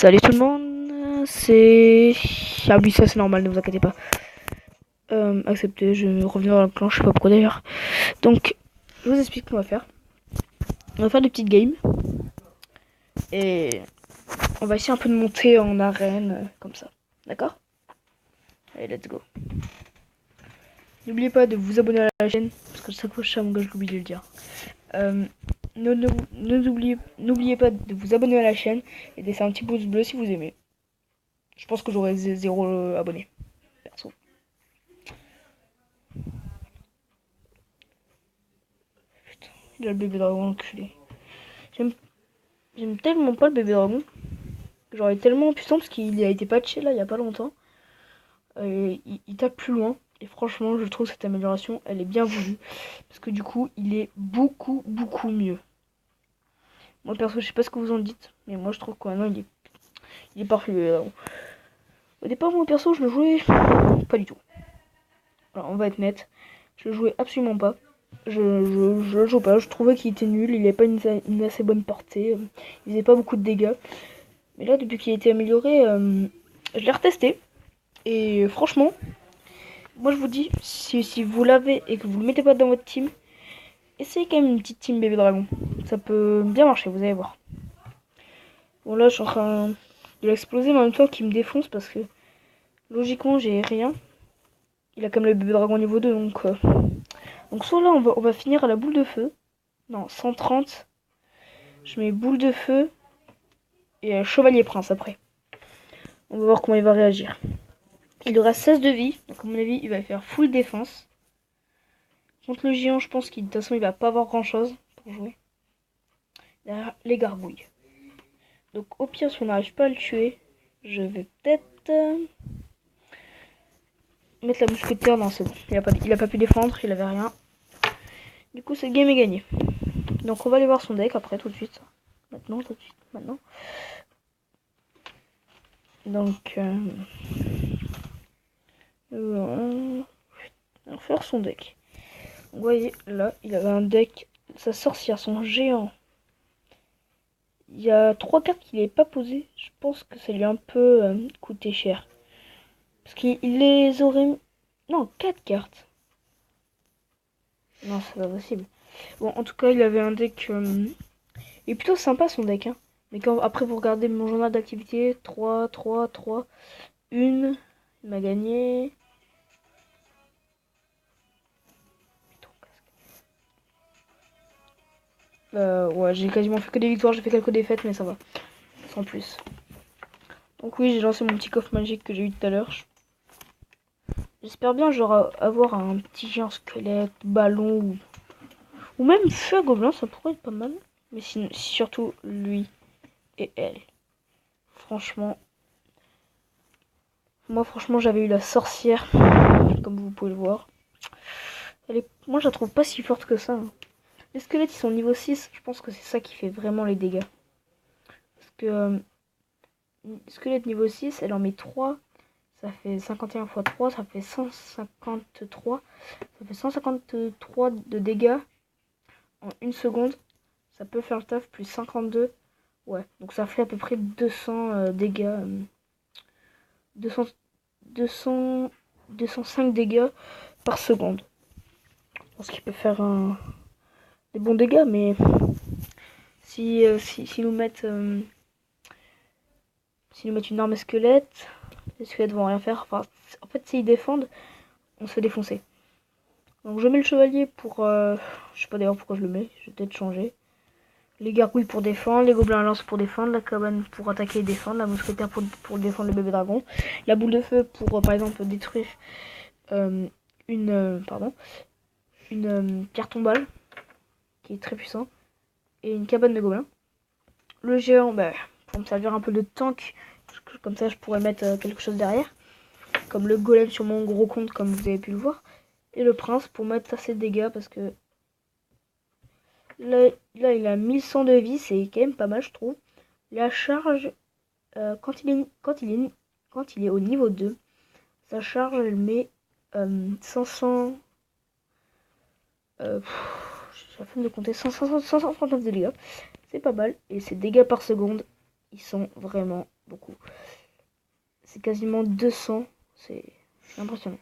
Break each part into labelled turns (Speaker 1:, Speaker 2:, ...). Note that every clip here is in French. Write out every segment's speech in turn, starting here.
Speaker 1: Salut tout le monde, c'est... Ah oui, ça c'est normal, ne vous inquiétez pas. Acceptez, je vais revenir dans le clan, je sais pas pourquoi d'ailleurs. Donc, je vous explique ce qu'on va faire. On va faire des petites games. Et on va essayer un peu de monter en arène, comme ça. D'accord? Allez, let's go. N'oubliez pas de vous abonner à la chaîne, parce que ça coûte cher, mon gars, je l'oublie de le dire. N'oubliez pas de vous abonner à la chaîne et de laisser un petit pouce bleu si vous aimez. Je pense que j'aurai 0 abonnés, perso. Putain, il a le bébé dragon enculé. J'aime tellement pas le bébé dragon. Genre, il est tellement puissant parce qu'il a été patché là il y a pas longtemps. Il tape plus loin. Et franchement, je trouve cette amélioration, elle est bien voulue. Parce que du coup, il est beaucoup mieux. Moi perso, je sais pas ce que vous en dites. Mais moi, je trouve que maintenant, il est parfait. Au départ, moi perso, je le jouais pas du tout. Alors, on va être net. Je le jouais absolument pas. Je le joue pas. Je trouvais qu'il était nul. Il avait pas une assez bonne portée. Il faisait pas beaucoup de dégâts. Mais là, depuis qu'il a été amélioré, je l'ai retesté. Et franchement, moi je vous dis, si vous l'avez et que vous le mettez pas dans votre team, essayez quand même une petite team bébé dragon. Ça peut bien marcher, vous allez voir. Bon là, je suis en train de l'exploser, mais en même temps qu'il me défonce parce que logiquement, j'ai rien. Il a quand même le bébé dragon niveau 2, donc soit là, on va finir à la boule de feu. Non, 130. Je mets boule de feu et chevalier prince après. On va voir comment il va réagir. Il aura 16 de vie, donc à mon avis, il va faire full défense. Contre le géant, je pense qu'il de toute façon, il va pas avoir grand chose pour jouer. Derrière les gargouilles. Donc au pire, si on n'arrive pas à le tuer, je vais peut-être mettre la mousquetaire. Non, c'est bon. Il a pas pu défendre, il avait rien. Du coup, cette game est gagnée. Donc on va aller voir son deck après, tout de suite. Maintenant, tout de suite, maintenant. Donc, on va faire son deck. Vous voyez, là, il avait un deck, sa sorcière, son géant. Il y a 3 cartes qu'il n'avait pas posées. Je pense que ça lui a un peu coûté cher. Parce qu'il les aurait... Non, 4 cartes. Non, c'est pas possible. Bon, en tout cas, il avait un deck... Il est plutôt sympa, son deck. Hein. Mais quand après, vous regardez mon journal d'activité, 3, 3, 3, 1. Il m'a gagné... ouais, j'ai quasiment fait que des victoires. J'ai fait quelques défaites, mais ça va. Sans plus. Donc oui, j'ai lancé mon petit coffre magique que j'ai eu tout à l'heure. J'espère bien genre avoir un petit géant squelette, ballon ou même feu à gobelin, ça pourrait être pas mal. Mais surtout lui et elle. Franchement, moi franchement j'avais eu la sorcière, comme vous pouvez le voir. Moi je la trouve pas si forte que ça. Hein. Les squelettes ils sont niveau 6, je pense que c'est ça qui fait vraiment les dégâts. Parce que squelette niveau 6, elle en met 3. Ça fait 51 x 3, ça fait 153. Ça fait 153 de dégâts en 1 seconde. Ça peut faire le taf, plus 52. Ouais, donc ça fait à peu près 200 dégâts. 205 dégâts par seconde. Je pense qu'il peut faire des bons dégâts, mais si nous mettent une arme squelette, les squelettes vont rien faire. Enfin, en fait, s'ils défendent, on se fait défoncer. Donc je mets le chevalier pour... je sais pas d'ailleurs pourquoi je le mets, je vais peut-être changer. Les gargouilles pour défendre, les gobelins à lance pour défendre, la cabane pour attaquer et défendre, la mousquetaire pour défendre le bébé dragon, la boule de feu pour par exemple détruire une pierre tombale qui est très puissant, et une cabane de gobelins. Le géant pour me servir un peu de tank, comme ça je pourrais mettre quelque chose derrière, comme le golem sur mon gros compte comme vous avez pu le voir, et le prince pour mettre assez de dégâts parce que là il a 1100 de vie, c'est quand même pas mal je trouve. La charge, quand il est au niveau 2, sa charge elle met 500... j'ai la flemme de compter, 139 de dégâts. C'est pas mal. Et ses dégâts par seconde, ils sont vraiment beaucoup. C'est quasiment 200. C'est impressionnant.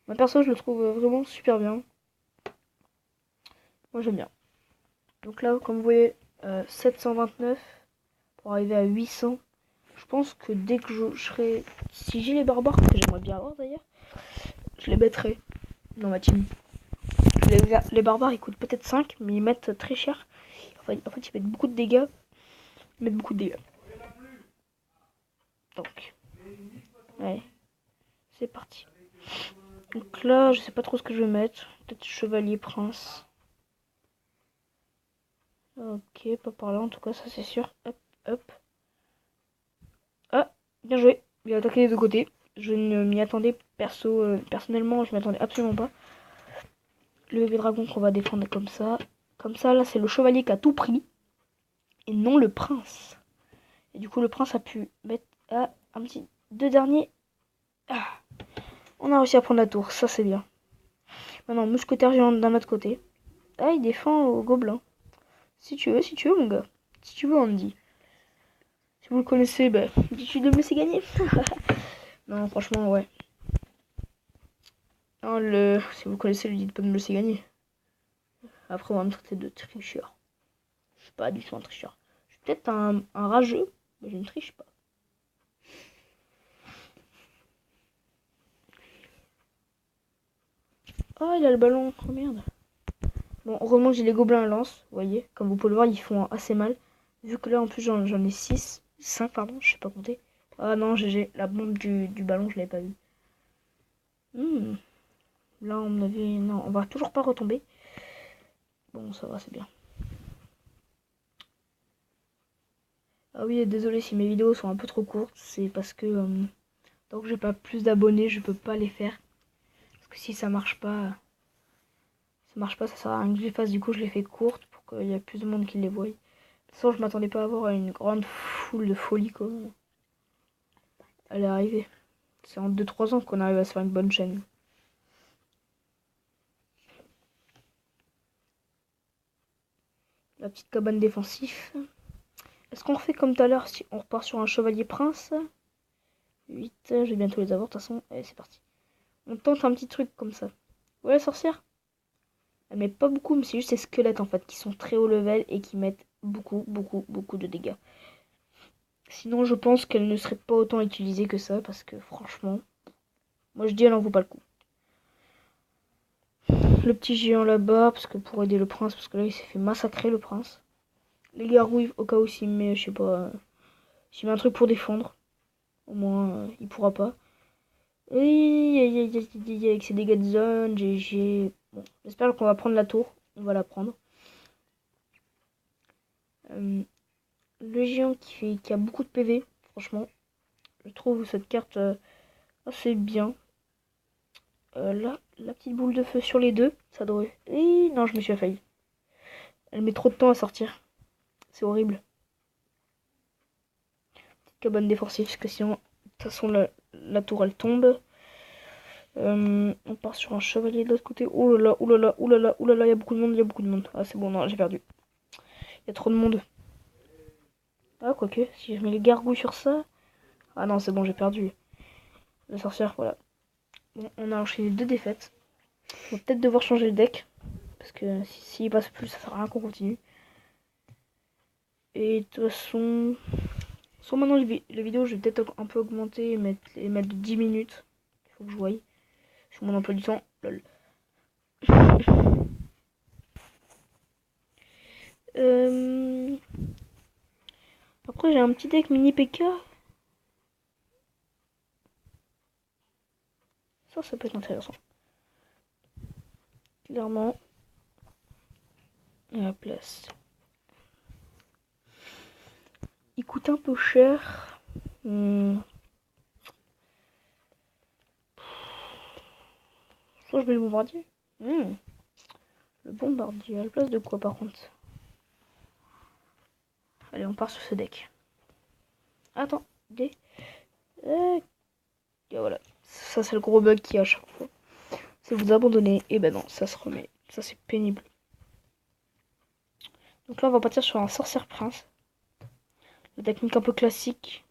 Speaker 1: Moi perso, je le trouve vraiment super bien. Moi j'aime bien. Donc là, comme vous voyez, 729 pour arriver à 800. Je pense que dès que je serai... Si j'ai les barbares, que j'aimerais bien avoir d'ailleurs, je les mettrai dans ma team. Les barbares, ils coûtent peut-être 5, mais ils mettent très cher. En fait, ils mettent beaucoup de dégâts. Ils mettent beaucoup de dégâts. Donc, ouais, c'est parti. Donc là, je sais pas trop ce que je vais mettre. Peut-être chevalier prince. Ok, pas par là en tout cas, ça c'est sûr. Hop, hop. Ah, bien joué. Il a attaqué des deux côtés. Je ne m'y attendais personnellement, je m'y attendais absolument pas. Le bébé dragon qu'on va défendre comme ça. Comme ça, là, c'est le chevalier qui a tout pris. Et non le prince. Et du coup, le prince a pu mettre un petit... Deux derniers. Ah, on a réussi à prendre la tour, ça c'est bien. Maintenant, mousquetaire géant d'un autre côté. Ah, il défend au gobelin. Si tu veux, mon gars. Si tu veux, Andy. Si vous le connaissez, bah, dis-tu de me laisser gagner. Non, franchement, ouais. Non, si vous le connaissez, lui dites pas de me laisser gagner. Après, on va me traiter de tricheur. Je suis pas du tout un tricheur. Je suis peut-être un rageux, mais je ne triche pas. Oh, il a le ballon. Oh merde. Bon, heureusement j'ai les gobelins à lance. Vous voyez, comme vous pouvez le voir, ils font assez mal. Vu que là, en plus, j'en ai 6. 5, pardon, je sais pas compter. Ah non, GG. La bombe du ballon, je l'avais pas vue. Là, on avait... Non, on va toujours pas retomber. Bon, ça va, c'est bien. Ah oui, désolé si mes vidéos sont un peu trop courtes. C'est parce que tant que j'ai pas plus d'abonnés, je peux pas les faire. Parce que si ça marche pas... Ça sert à rien que je les fasse. Du coup, je les fais courtes pour qu'il y ait plus de monde qui les voie. De toute façon, je m'attendais pas à avoir une grande foule de folie, quoi. Elle est arrivée. C'est en 2-3 ans qu'on arrive à se faire une bonne chaîne. La petite cabane défensif. Est-ce qu'on refait comme tout à l'heure si on repart sur un chevalier prince? 8, je vais bientôt les avoir de toute façon. Allez, c'est parti. On tente un petit truc comme ça. Ouais, la sorcière? Elle met pas beaucoup, mais c'est juste ces squelettes en fait qui sont très haut level et qui mettent beaucoup, beaucoup, beaucoup de dégâts. Sinon, je pense qu'elle ne serait pas autant utilisée que ça parce que franchement, moi je dis elle en vaut pas le coup. Le petit géant là-bas, parce que pour aider le prince, parce que là il s'est fait massacrer le prince. Les gargouilles, au cas où s'il met, je sais pas, s'il met un truc pour défendre. Au moins, il pourra pas. Et avec ses dégâts de zone, GG. Bon, j'espère qu'on va prendre la tour. On va la prendre. Le géant qui a beaucoup de PV, franchement. Je trouve cette carte assez bien. Là, la petite boule de feu sur les deux, ça devrait... Et non, je me suis failli. Elle met trop de temps à sortir. C'est horrible. Petite cabane défensive, parce que sinon, de toute façon, la tour, elle tombe. On part sur un chevalier de l'autre côté. Oh là là, oh là là, oh là là, oh là là, il y a beaucoup de monde, il y a beaucoup de monde. Ah, c'est bon, non, j'ai perdu. Il y a trop de monde. Ah, quoique, si je mets les gargouilles sur ça... Ah non, c'est bon, j'ai perdu. La sorcière, voilà. Bon, on a enchaîné 2 défaites. On va peut-être devoir changer le deck. Parce que s'il passe plus, ça sert à rien qu'on continue. Et de toute façon... Soit maintenant les vidéos, je vais peut-être un peu augmenter et mettre de 10 minutes. Il faut que je voie. Sur mon emploi du temps. Lol. Après, j'ai un petit deck mini PK. Ça peut être intéressant. Clairement. Et la place. Il coûte un peu cher. Soit je mets le bombardier. Le bombardier. À la place de quoi par contre? Allez, on part sur ce deck. Attends. Et voilà. Ça, c'est le gros bug qu'il y a à chaque fois. C'est vous abandonner. Et ben non, ça se remet. Ça, c'est pénible. Donc là, on va partir sur un sorcière prince. la technique un peu classique.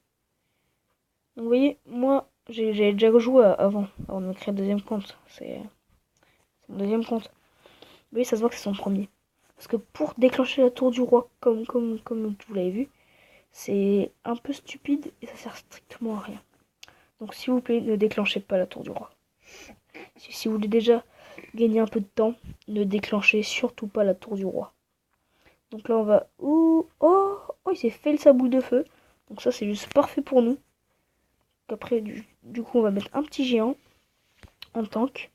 Speaker 1: Donc vous voyez, moi j'ai déjà joué avant de me créer le deuxième compte. C'est mon deuxième compte. Vous voyez, ça se voit que c'est son premier. Parce que pour déclencher la tour du roi, comme vous l'avez vu, c'est un peu stupide et ça sert strictement à rien. Donc s'il vous plaît, ne déclenchez pas la tour du roi. Si vous voulez déjà gagner un peu de temps, ne déclenchez surtout pas la tour du roi. Donc là on va... Oh, il s'est fait sa boule de feu. Donc ça c'est juste parfait pour nous. Après du coup on va mettre un petit géant en tank.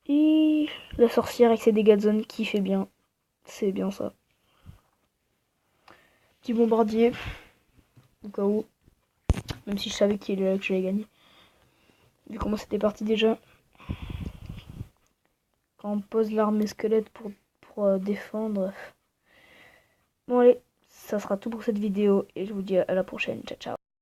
Speaker 1: Et la sorcière avec ses dégâts de zone qui fait bien. C'est bien ça. Petit bombardier. Au cas où. Même si je savais que j'allais gagner. Vu comment c'était parti déjà. Quand on pose l'armée squelette pour défendre. Bon allez, ça sera tout pour cette vidéo. Et je vous dis à la prochaine. Ciao ciao.